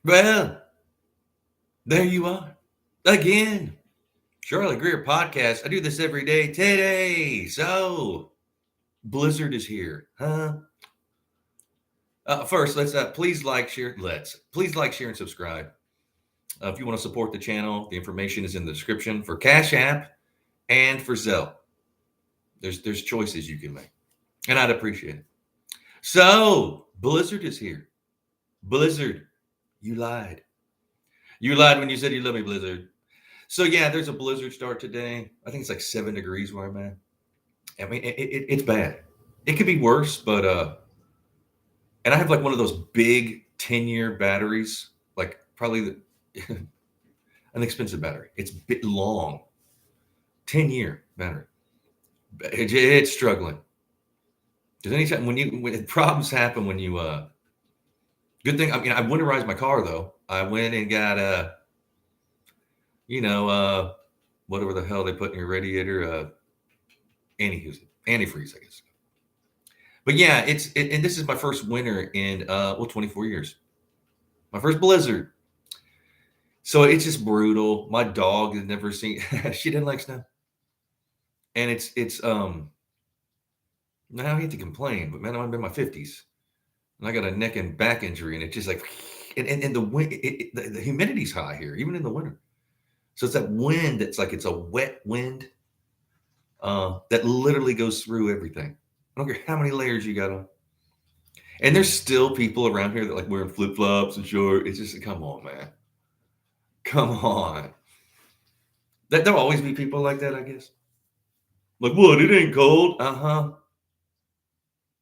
Well, there you are. Again. Charlie Greer podcast. I do this every day today. So, Blizzard is here. Huh? First, let's please like, share. Please like, share, and subscribe. If you want to support the channel, the information is in the description for Cash App and for Zelle. There's choices you can make, and I'd appreciate it. So, Blizzard is here. Blizzard, you lied. You lied when you said you love me, Blizzard. So yeah, there's a blizzard start today. I think it's like 7 degrees where I'm at. I mean, it's bad. It could be worse, but and I have like one of those big 10-year batteries, like probably an expensive battery. It's a bit long, 10-year battery. It's struggling. Because anytime when problems happen when you good thing. I mean, I winterized my car though. I went and got you know whatever the hell they put in your radiator, antifreeze, I guess. But yeah, and this is my first winter in 24 years. My first blizzard. So it's just brutal. My dog has never seen she didn't like snow. And it's now I hate to complain, but man, I'm in my 50s. And I got a neck and back injury, and it's just like and the wind the humidity's high here, even in the winter. So it's that wind that's like it's a wet wind that literally goes through everything. I don't care how many layers you got on. And there's still people around here that like wearing flip flops and short. It's just come on, man. Come on. There'll always be people like that, I guess. Like, what? It ain't cold. Uh huh.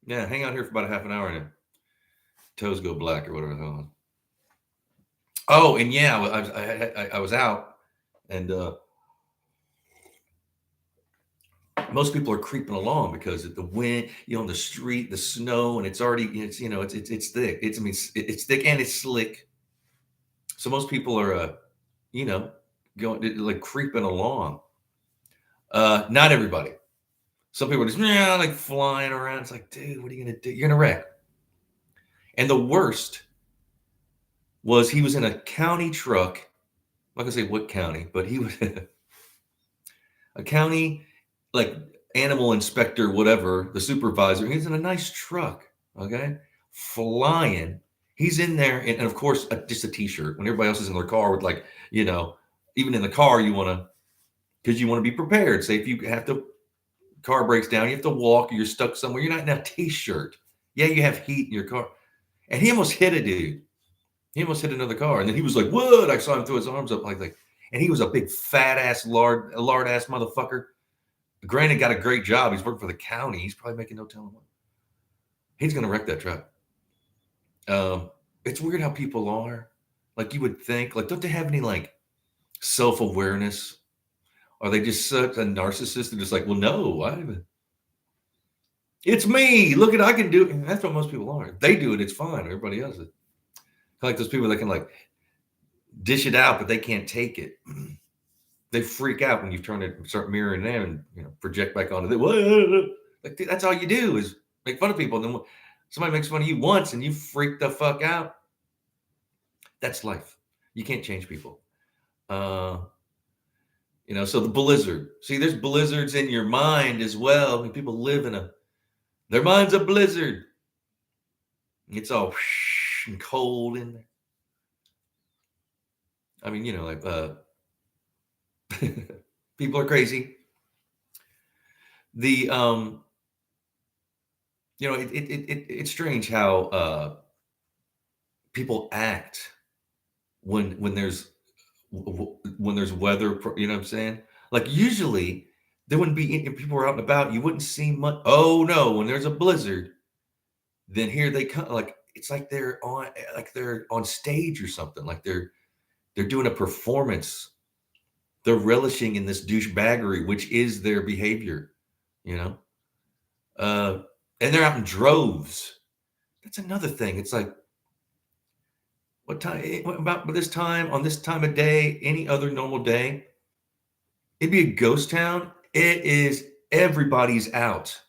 Yeah, hang out here for about a half an hour and toes go black or whatever the hell. Oh, and yeah, I was out, and most people are creeping along because of the wind, on the street, the snow, and it's already, it's thick. It's thick and it's slick. So most people are, you know, going like creeping along. Not everybody. Some people are just like flying around. It's like, dude, what are you gonna do? You're gonna wreck. And the worst was he was in a county truck. I'm not gonna say what county, but he was a county like animal inspector, whatever, the supervisor. He's in a nice truck, okay, flying. He's in there, and of course, just a t-shirt. When everybody else is in their car with like, even in the car, you want to, because you want to be prepared. Say if you have to, car breaks down, you have to walk, or you're stuck somewhere. You're not in a t-shirt. Yeah, you have heat in your car, and he almost hit a dude. He almost hit another car, and then he was like, "What?" I saw him throw his arms up like, and he was a big fat ass lard ass motherfucker. Granted, got a great job. He's working for the county. He's probably making no telling what. He's gonna wreck that truck. It's weird how people are. Like you would think, like, don't they have any like self-awareness? Are they just such a narcissist and just like, well, no, it's me. Look at I can do it. And that's what most people are. If they do it, it's fine. Everybody else is. Like those people that can like dish it out, but they can't take it. They freak out when you turn it, start mirroring them, and project back onto them. Like that's all you do is make fun of people. And then somebody makes fun of you once, and you freak the fuck out. That's life. You can't change people. So the blizzard. See, there's blizzards in your mind as well. I mean, people live in their mind's a blizzard. It's all and cold in there. I mean, like people are crazy. The it's strange how people act when there's weather. You know what I'm saying? Like usually there wouldn't be if people were out and about. You wouldn't see much. Oh no, when there's a blizzard, then here they come. Like it's like they're on stage or something. Like they're doing a performance. They're relishing in this douchebaggery, which is their behavior, and they're out in droves. That's another thing. It's like, what time? What about this time on this time of day? Any other normal day, it'd be a ghost town. It is everybody's out.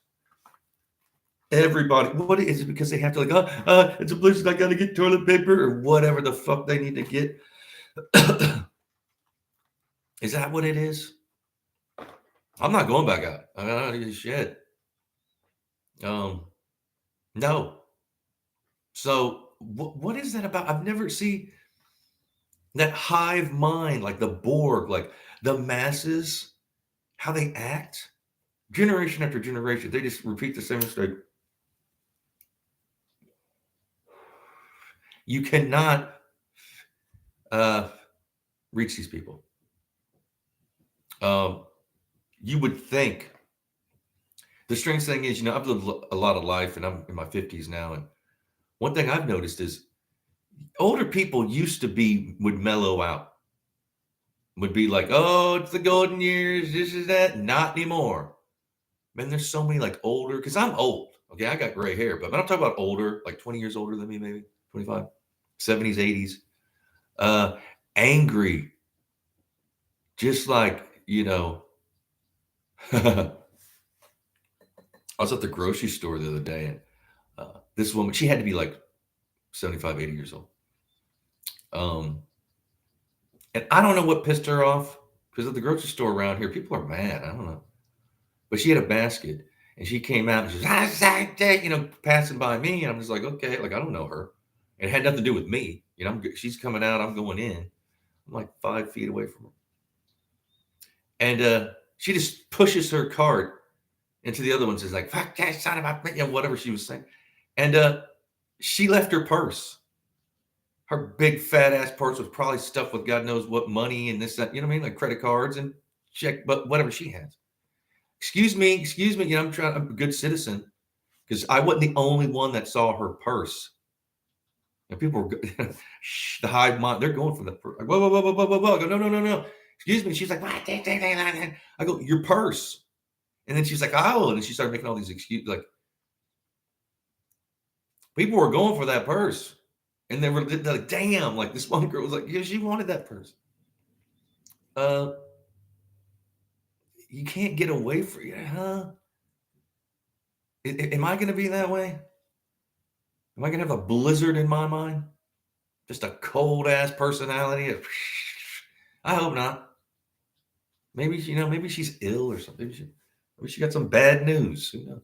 Everybody, what is it? Because they have to like, it's a blizzard. I gotta get toilet paper or whatever the fuck they need to get. Is that what it is? I'm not going back out. I don't give a shit. No. So what is that about? I've never seen that hive mind, like the Borg, like the masses, how they act, generation after generation. They just repeat the same mistake. You cannot reach these people. You would think. The strange thing is, I've lived a lot of life, and I'm in my 50s now. And one thing I've noticed is older people would mellow out, would be like, oh, it's the golden years, this is that. Not anymore. Man, there's so many like older, because I'm old. Okay, I got gray hair, but I'm talking about older, like 20 years older than me, maybe 25, 70s, 80s, angry, just like, I was at the grocery store the other day, and this woman, she had to be like 75, 80 years old. And I don't know what pissed her off, because at the grocery store around here, people are mad. I don't know. But she had a basket, and she came out and she's, passing by me. And I'm just like, okay, like, I don't know her. And it had nothing to do with me. She's coming out, I'm going in. I'm like 5 feet away from her. And she just pushes her cart into the other one, says like, fuck that son of a, whatever she was saying. And she left her purse. Her big fat ass purse was probably stuffed with God knows what money and this, that, you know what I mean? Like credit cards and check, but whatever she has. Excuse me. I'm a good citizen, because I wasn't the only one that saw her purse. And people were, the hive mind, they're going for the purse. Like, whoa. I go, no. Excuse me. She's like, I go, your purse. And then she's like, oh, and then she started making all these excuses. Like, people were going for that purse. And they were like, damn, like this one girl was like, yeah, she wanted that purse. You can't get away from it, huh? Am I going to be that way? Am I going to have a blizzard in my mind? Just a cold ass personality? I hope not. Maybe, maybe she's ill or something. Maybe she got some bad news. Who knows?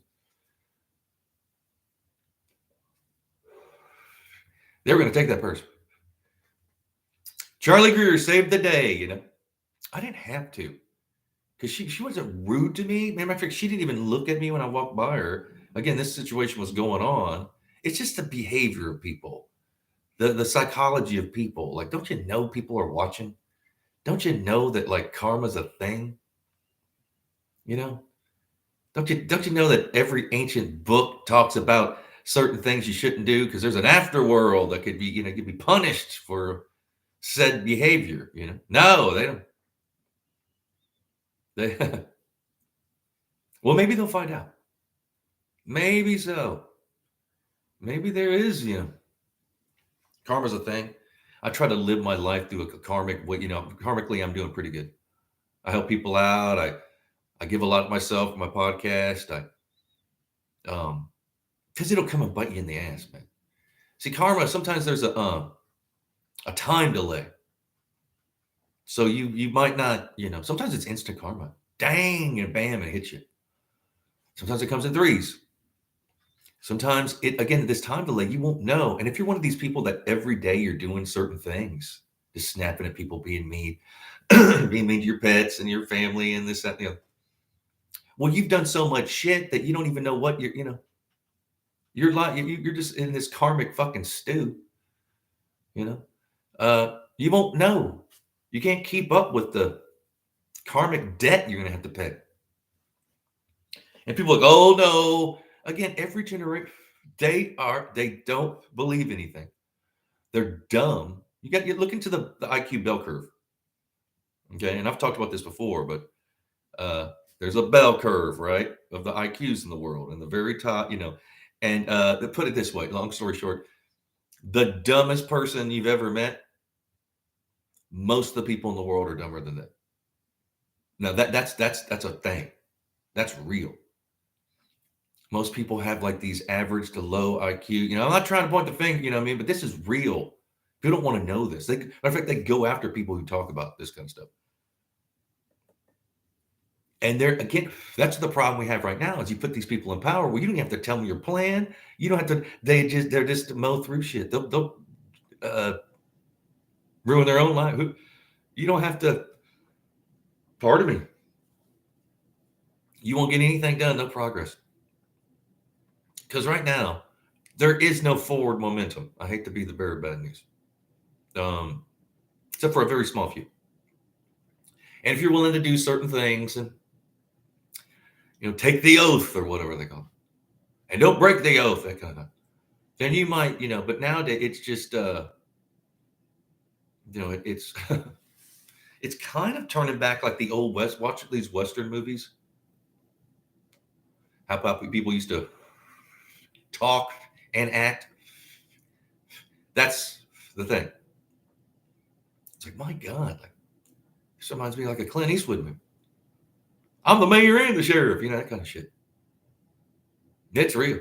They were going to take that purse. Charlie Greer saved the day, I didn't have to, because she wasn't rude to me. Matter of fact, she didn't even look at me when I walked by her. Again, this situation was going on. It's just the behavior of people, the psychology of people. Like, don't you know people are watching? Don't you know that like karma's a thing? Don't you know that every ancient book talks about certain things you shouldn't do, because there's an afterworld that could be punished for said behavior, No, they don't. They well, maybe they'll find out. Maybe so. Maybe there is, karma's a thing. I try to live my life through a karmic way, karmically I'm doing pretty good. I help people out. I give a lot of myself for my podcast. Because it'll come and bite you in the ass, man. See, karma, sometimes there's a time delay. So you might not, sometimes it's instant karma. Dang, and bam, it hits you. Sometimes it comes in threes. Sometimes this time delay, you won't know. And if you're one of these people that every day you're doing certain things, just snapping at people, being mean, being mean to your pets and your family and this, that, well, you've done so much shit that you don't even know what you're like, you're just in this karmic fucking stew, you won't know. You can't keep up with the karmic debt you're going to have to pay. And people are like, oh no. Again, every generation, they don't believe anything. They're dumb. You look into the IQ bell curve. Okay. And I've talked about this before, but there's a bell curve, right, of the IQs in the world, and the very top, and they put it this way, long story short, the dumbest person you've ever met, most of the people in the world are dumber than that. Now that's a thing. That's real. Most people have like these average to low IQ. I'm not trying to point the finger, you know what I mean? But this is real. People don't want to know this. Matter of fact, they go after people who talk about this kind of stuff. And they're again, that's the problem we have right now is you put these people in power. Well, you don't have to tell them your plan. You don't have to. They're just to mow through shit. They'll uh, ruin their own life. You don't have to. Pardon me. You won't get anything done. No progress. Because right now there is no forward momentum. I hate to be the bearer of bad news, except for a very small few. And if you're willing to do certain things and take the oath or whatever they call it, and don't break the oath, that kind of thing, then you might, but nowadays it's just, it's it's kind of turning back like the old West. Watch these Western movies. How about people used to talk and act? That's the thing. It's like, my God, like this reminds me like a Clint Eastwood movie. I'm the mayor and the sheriff, that kind of shit. It's real.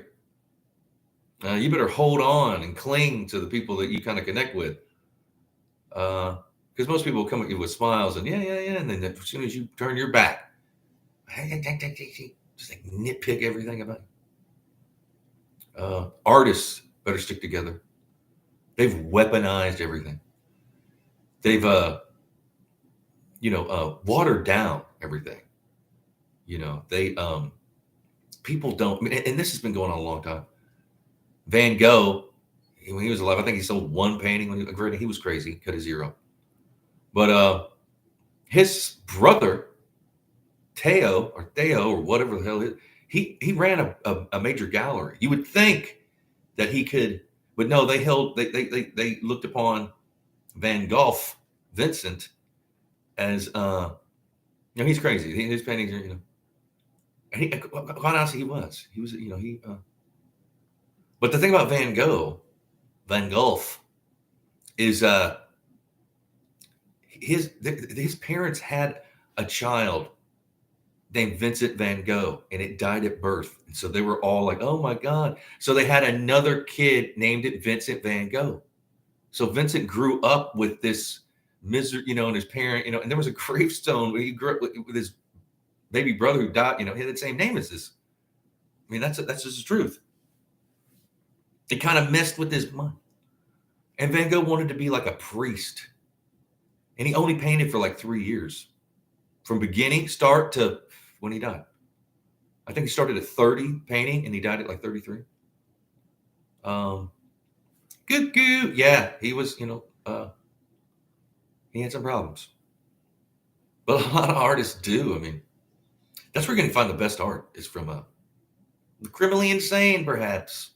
You better hold on and cling to the people that you kind of connect with. Because most people come at you with smiles and yeah. And then as soon as you turn your back, just like nitpick everything about you. Artists better stick together. They've weaponized everything. They've, watered down everything. They, people don't, and this has been going on a long time. Van Gogh, when he was alive, I think he sold one painting when he was crazy, cut his ear off. But his brother, Theo or whatever the hell he ran a major gallery. You would think that he could, but no, they looked upon Van Gogh, Vincent, as he's crazy. His paintings are, and he, quite honestly, he was, but the thing about Van Gogh is his parents had a child named Vincent Van Gogh, and it died at birth. And so they were all like, oh my God. So they had another kid named it Vincent Van Gogh. So Vincent grew up with this misery, and his parent, and there was a gravestone where he grew up with his baby brother who died, he had the same name as this. I mean, that's just the truth. It kind of messed with his mind. And Van Gogh wanted to be like a priest. And he only painted for like 3 years. From start to when he died. I think he started at 30 painting and he died at like 33. Good. Yeah, he was, he had some problems. But a lot of artists do. I mean, that's where you're going to find the best art is from the criminally insane, perhaps.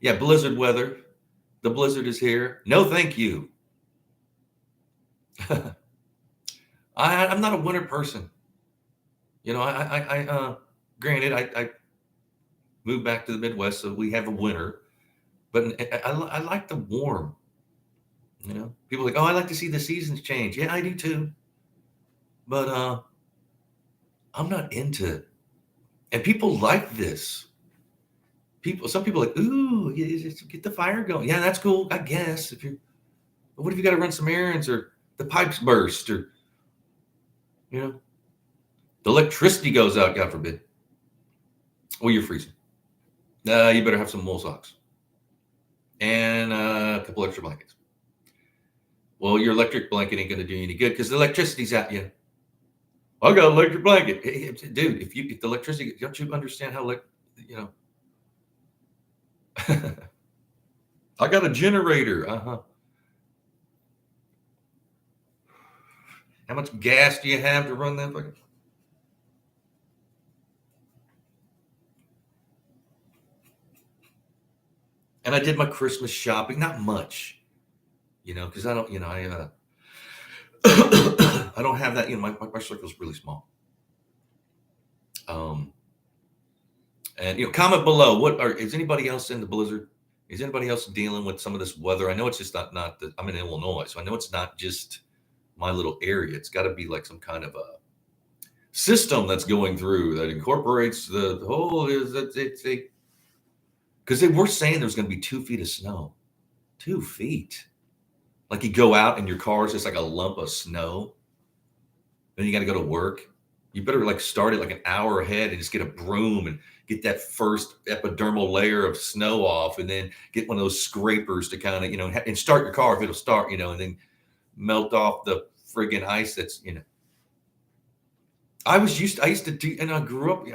Yeah, blizzard weather. The blizzard is here. No, thank you. I'm not a winter person. Granted, I moved back to the Midwest, so we have a winter, but I like the warm. People are like, oh, I like to see the seasons change. Yeah, I do too. But I'm not into it. And people like this. Some people are like, ooh, get the fire going. Yeah, that's cool, I guess. But what if you got to run some errands or the pipes burst or, the electricity goes out, God forbid. Well, you're freezing. You better have some wool socks and a couple extra blankets. Well, your electric blanket ain't going to do you any good because the electricity's out. I got an electric blanket. Hey, dude, if the electricity, don't you understand how, I got a generator. How much gas do you have to run that fucking? And I did my Christmas shopping, not much, because I don't, I I don't have that, my circle is really small. And comment below, is anybody else in the blizzard? Is anybody else dealing with some of this weather? I know it's just not I'm in Illinois, so I know it's not just my little area. It's got to be like some kind of a system that's going through that incorporates the whole is that it's a because they were saying there's going to be 2 feet of snow. 2 feet. Like you go out and your car is just like a lump of snow. Then you got to go to work. You better like start it like an hour ahead and just get a broom and get that first epidermal layer of snow off, and then get one of those scrapers to kind of, and start your car if it'll start, and then melt off the friggin' ice that's. I used to do, and I grew up,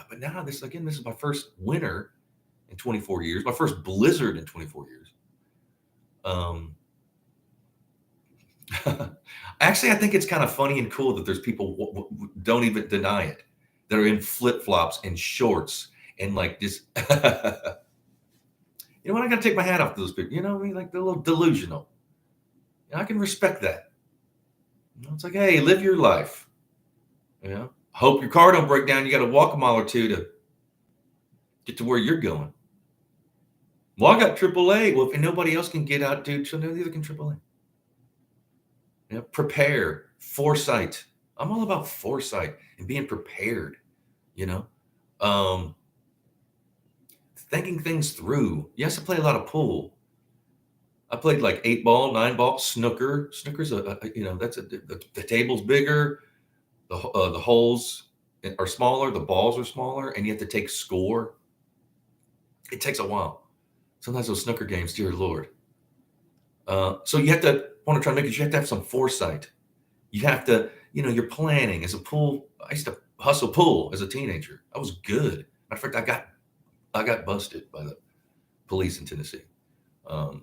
but now this is my first winter in 24 years, my first blizzard in 24 years. Actually, I think it's kind of funny and cool that there's people don't even deny it. They're in flip-flops and shorts and like this. You know what? I got to take my hat off to those people. You know what I mean? Like they're a little delusional. And I can respect that. It's like, hey, live your life. Hope your car don't break down. You got to walk a mile or two to get to where you're going. Well, I got AAA. Well, if nobody else can get out, dude, so neither can AAA. Prepare, foresight. I'm all about foresight and being prepared, thinking things through. Yes, I play a lot of pool. I played like 8-ball, 9-ball, snooker. Snooker's the table's bigger, the holes are smaller, the balls are smaller, and you have to take score. It takes a while. Sometimes those snooker games, dear Lord. So you have to want to try to make it. You have to have some foresight. You have to, you're planning. As a pool, I used to hustle pool as a teenager. I was good. Matter of fact, I got busted by the police in Tennessee. So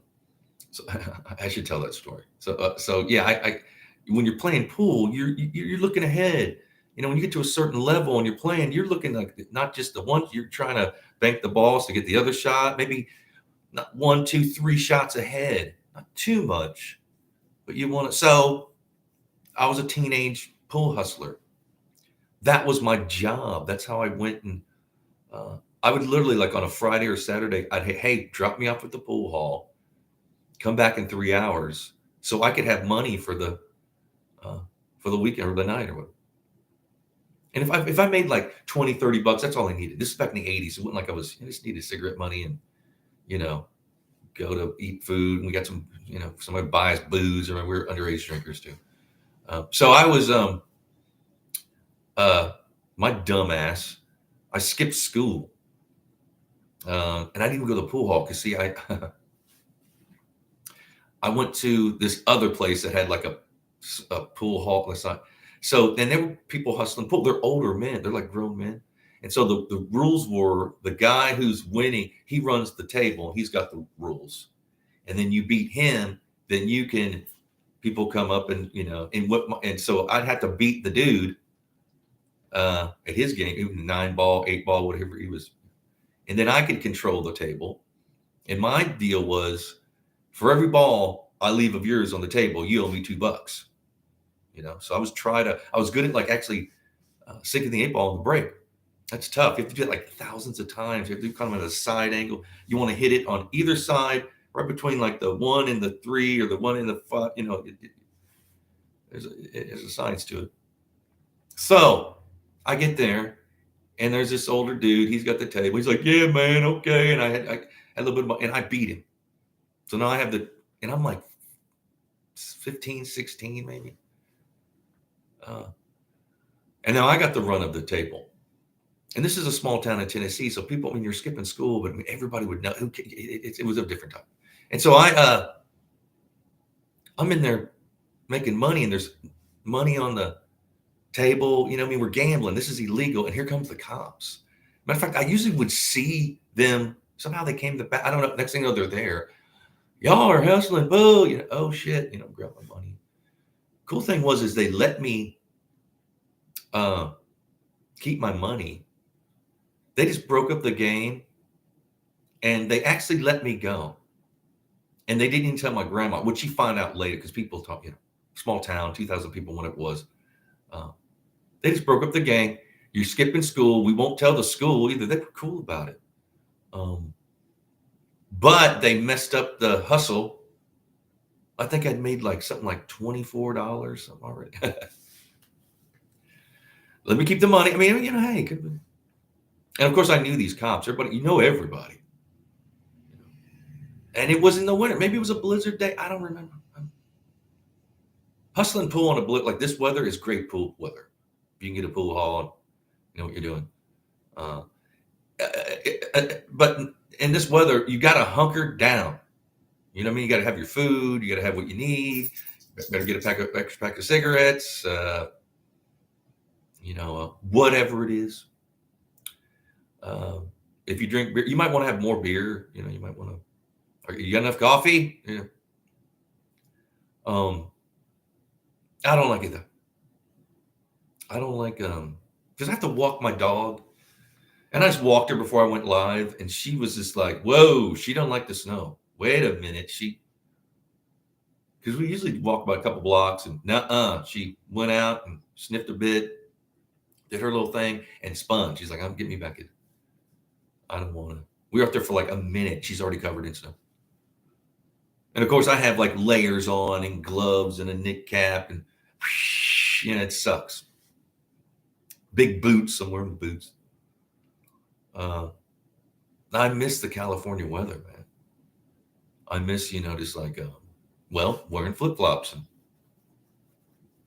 I should tell that story. So yeah, I when you're playing pool, you're looking ahead. When you get to a certain level and you're playing, you're looking like not just the one. You're trying to bank the balls to get the other shot. Maybe not 1, 2, 3 shots ahead. Not too much, but you want to. So I was a teenage pool hustler. That was my job. That's how I went. And I would literally, like on a Friday or Saturday, I'd hey, drop me off at the pool hall, come back in 3 hours so I could have money for the weekend or the night or whatever. And if I made like 20, 30 bucks, that's all I needed. This is back in the 80s. It wasn't like I just needed cigarette money and, go to eat food. And we got some, somebody buy us booze, or we were underage drinkers too. So I was, my dumb ass, I skipped school. And I didn't even go to the pool hall because see, I went to this other place that had like a pool hall on the side. So then there were people hustling pool. They're older men. They're like grown men. And so the rules were the guy who's winning, he runs the table. He's got the rules. And then you beat him, then people come up and, and so I'd have to beat the dude at his game, even 9-ball, 8-ball, whatever he was. And then I could control the table. And my deal was, for every ball I leave of yours on the table, you owe me $2. So I was good at like actually sinking the 8-ball in the break. That's tough. You have to do it like thousands of times. You have to do kind of at a side angle. You want to hit it on either side, right between like the 1 and the 3 or the 1 and the 5. There's a science to it. So I get there, and there's this older dude. He's got the table. He's like, "Yeah, man, okay." And I had a little bit of money, and I beat him. So now I have and I'm like 15, 16 maybe. And now I got the run of the table. And this is a small town in Tennessee, so people, you're skipping school, but everybody would know. It was a different time. And so I'm in there making money, and there's money on the table. We're gambling. This is illegal. And here comes the cops. Matter of fact, I usually would see them. Somehow they came to back. I don't know. Next thing you know, they're there. Y'all are hustling. Boo. Oh, shit. Grab my money. Cool thing is they let me keep my money. They just broke up the game, and they actually let me go. And they didn't even tell my grandma, which she found out later because people talk, small town, 2,000 people when it was. They just broke up the gang. You're skipping school. We won't tell the school either. They were cool about it. But they messed up the hustle I think I'd made like something like $24 something already. Let me keep the money. I mean, hey, could be. And of course I knew these cops. Everybody, everybody. And it was in the winter. Maybe it was a blizzard day. I don't remember. Hustling pool on a blizzard like this weather is great pool weather. If you can get a pool hall, you know what you're doing. Uh, but in this weather, you got to hunker down. You know what I mean? You got to have your food. You got to have what you need. Better get extra pack of cigarettes. Whatever it is. If you drink beer, you might want to have more beer. You might want to. You got enough coffee? Yeah. I don't like it though. I don't like because I have to walk my dog, and I just walked her before I went live, and she was just like, "Whoa, she don't like the snow." Wait a minute, because we usually walk about a couple blocks, and she went out and sniffed a bit, did her little thing, and spun. She's like, "I'm getting me back in." I don't want to. We were up there for like a minute. She's already covered in snow. And of course, I have like layers on and gloves and a knit cap, and it sucks. Big boots. I'm wearing boots. I miss the California weather, man. I miss, just like, wearing flip flops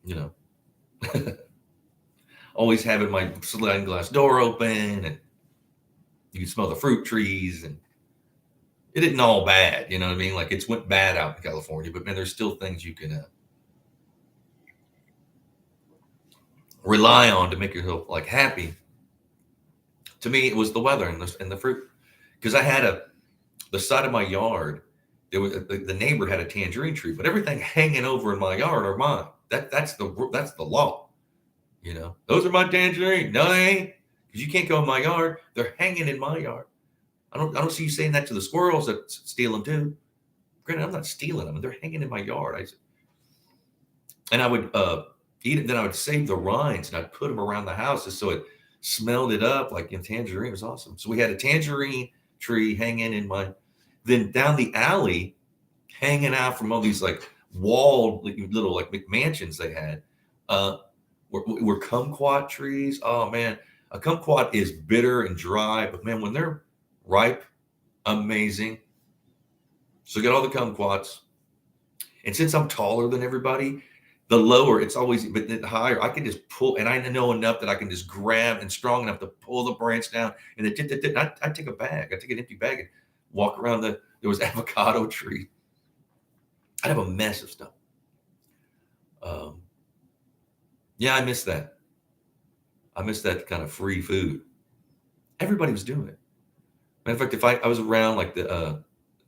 and, always having my sliding glass door open, and you can smell the fruit trees, and it isn't all bad. You know what I mean? Like it's went bad out in California, but man, there's still things you can rely on to make yourself like happy. To me, it was the weather and the fruit, because I had the side of my yard. There was the neighbor had a tangerine tree, but everything hanging over in my yard are mine. That's the law. Those are my tangerine. No, they ain't, because you can't go in my yard. They're hanging in my yard. I don't see you saying that to the squirrels that steal them too. Granted, I'm not stealing them. They're hanging in my yard. And I would eat it. Then I would save the rinds and I'd put them around the house just so it smelled it up like tangerine. It was awesome. So we had a tangerine tree hanging in then down the alley, hanging out from all these like walled little like McMansions they had, were kumquat trees. Oh man, a kumquat is bitter and dry, but man, when they're ripe, amazing. So get all the kumquats, and since I'm taller than everybody, the lower it's always, but the higher I can just pull, and I know enough that I can just grab and strong enough to pull the branch down, and I take a bag, I take an empty bag and walk around there was avocado tree. I'd have a mess of stuff. Yeah, I miss that. I miss that kind of free food. Everybody was doing it. Matter of fact, if I was around like the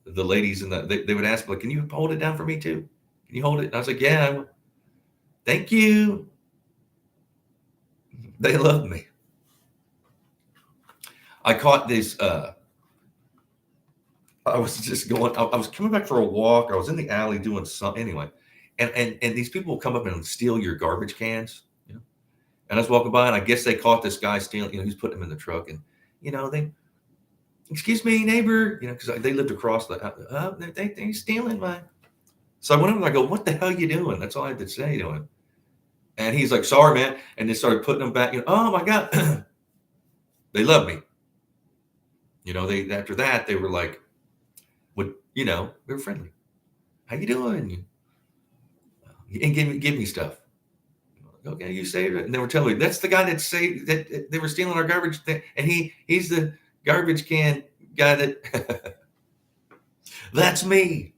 ladies and they would ask me, like, "Can you hold it down for me too? Can you hold it?" And I was like, "Yeah, I will." Thank you. They love me. I caught this. I was just going. I was coming back for a walk. I was in the alley doing something anyway, and these people will come up and steal your garbage cans. And I was walking by, and I guess they caught this guy stealing. He's putting them in the truck, and they, "Excuse me, neighbor," because they lived across the. They stealing mine. So I went over and I go, "What the hell you doing?" That's all I had to say to him. And he's like, "Sorry, man," and they started putting them back. Oh my god, they love me. They after that they were like, they were friendly. "How you doing?" And give me stuff. Okay, you saved it. And they were telling me that's the guy that saved that they were stealing our garbage thing, and he's the garbage can guy that. That's me.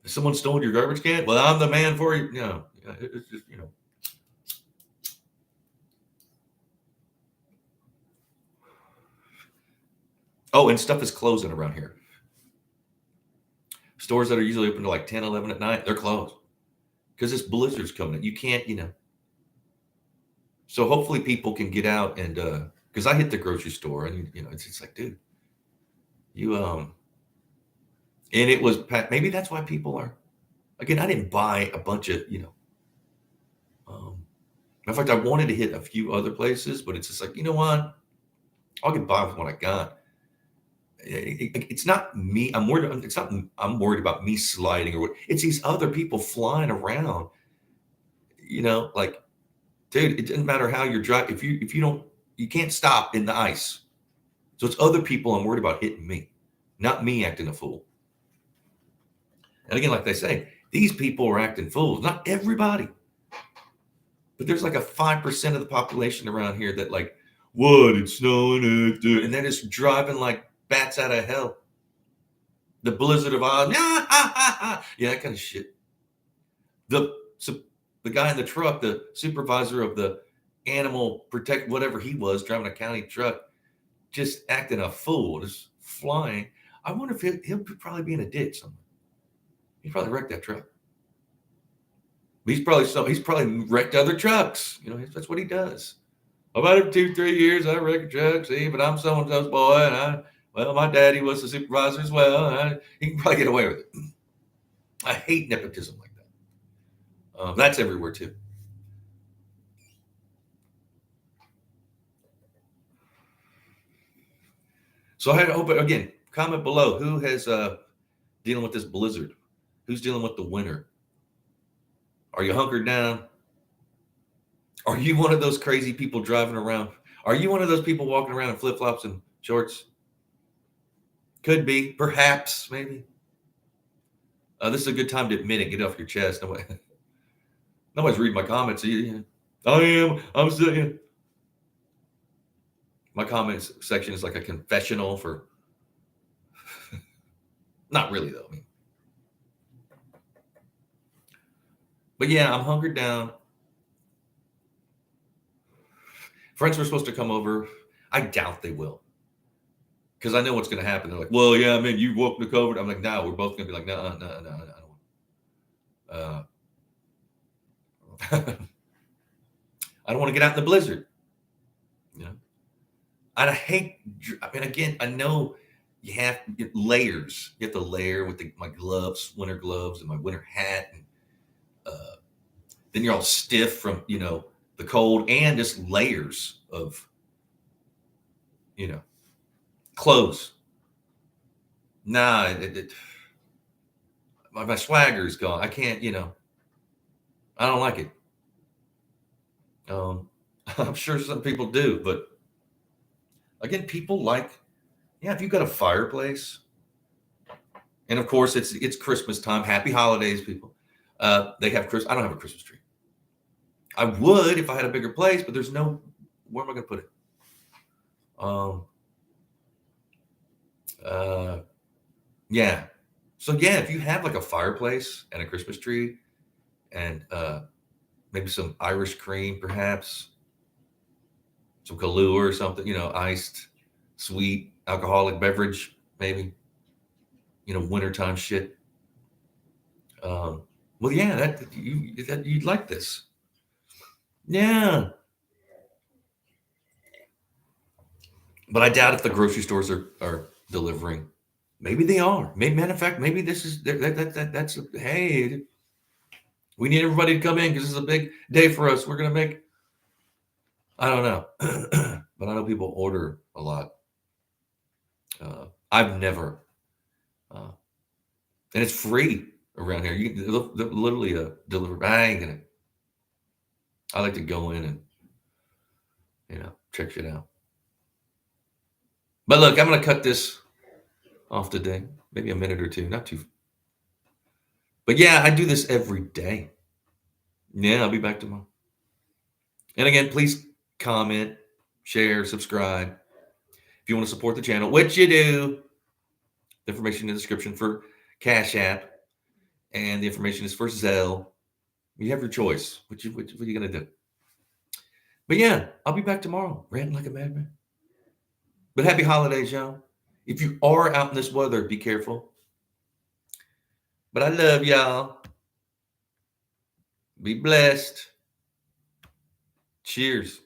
Someone stole your garbage can. Well, I'm the man for you. It's just Oh, and stuff is closing around here. Stores that are usually open to like 10, 11 at night, they're closed because this blizzard's coming in. You can't, So hopefully people can get out and because I hit the grocery store and it's like, dude, you and it was maybe that's why people are. Again, I didn't buy a bunch of in fact, I wanted to hit a few other places, but it's just like, what? I'll get by with what I got. It's not me. I'm worried. It's not. I'm worried about me sliding or what. It's these other people flying around. Like, dude, it doesn't matter how you're driving. If you don't, you can't stop in the ice. So it's other people I'm worried about hitting me, not me acting a fool. And again, like they say, these people are acting fools. Not everybody, but there's like a 5% of the population around here that like, what? It's snowing, and they're just driving like bats out of hell. The Blizzard of Oz, yeah, that kind of shit. The guy in the truck, the supervisor of the animal protect whatever he was, driving a county truck, just acting a fool, just flying. I wonder if he'll probably be in a ditch somewhere. He probably wrecked that truck. He's probably wrecked other trucks. That's what he does. About every 2-3 years, I wreck a truck. See, but I'm so-and-so's boy, and my daddy was the supervisor as well. And he can probably get away with it. I hate nepotism like that. That's everywhere too. So I hope, again, comment below who has dealing with this blizzard. Who's dealing with the winter? Are you hunkered down? Are you one of those crazy people driving around? Are you one of those people walking around in flip-flops and shorts? Could be, perhaps, maybe. This is a good time to admit it. Get off your chest. Nobody's reading my comments. I'm still. My comments section is like a confessional for. Not really though. But yeah, I'm hunkered down. Friends were supposed to come over. I doubt they will. Because I know what's going to happen. They're like, well, yeah, man, you woke the COVID. I'm like, no, we're both going to be like, no, I don't want to get out in the blizzard. And again, I know you have to get layers. You have to layer with my gloves, winter gloves, and my winter hat. And then you're all stiff from, the cold and just layers of, clothes. Nah, my swagger is gone. I can't, I don't like it. I'm sure some people do, but again, people like, if you've got a fireplace, and of course it's Christmas time. Happy holidays, people. They have Christmas. I don't have a Christmas tree. I would if I had a bigger place, but there's no. Where am I going to put it? Yeah. So yeah, if you have like a fireplace and a Christmas tree, and maybe some Irish cream, perhaps some Kahlua or something, iced, sweet, alcoholic beverage, maybe, wintertime shit. Well, yeah, you'd like this. Yeah. But I doubt if the grocery stores are delivering. Maybe they are. Maybe, matter of fact, maybe this is that's hey, we need everybody to come in because this is a big day for us. We're gonna make. I don't know, but I know people order a lot. I've never, and it's free around here. You can literally deliver. I like to go in and check shit out. But look, I'm gonna cut this off today. Maybe a minute or two, not too. But yeah, I do this every day. Yeah, I'll be back tomorrow. And again, please comment, share, subscribe. If you want to support the channel, which you do, the information in the description for Cash App, and the information is for Zelle. You have your choice. What are you gonna do? But yeah, I'll be back tomorrow, ranting like a madman. But happy holidays, y'all. If you are out in this weather, be careful. But I love y'all. Be blessed. Cheers.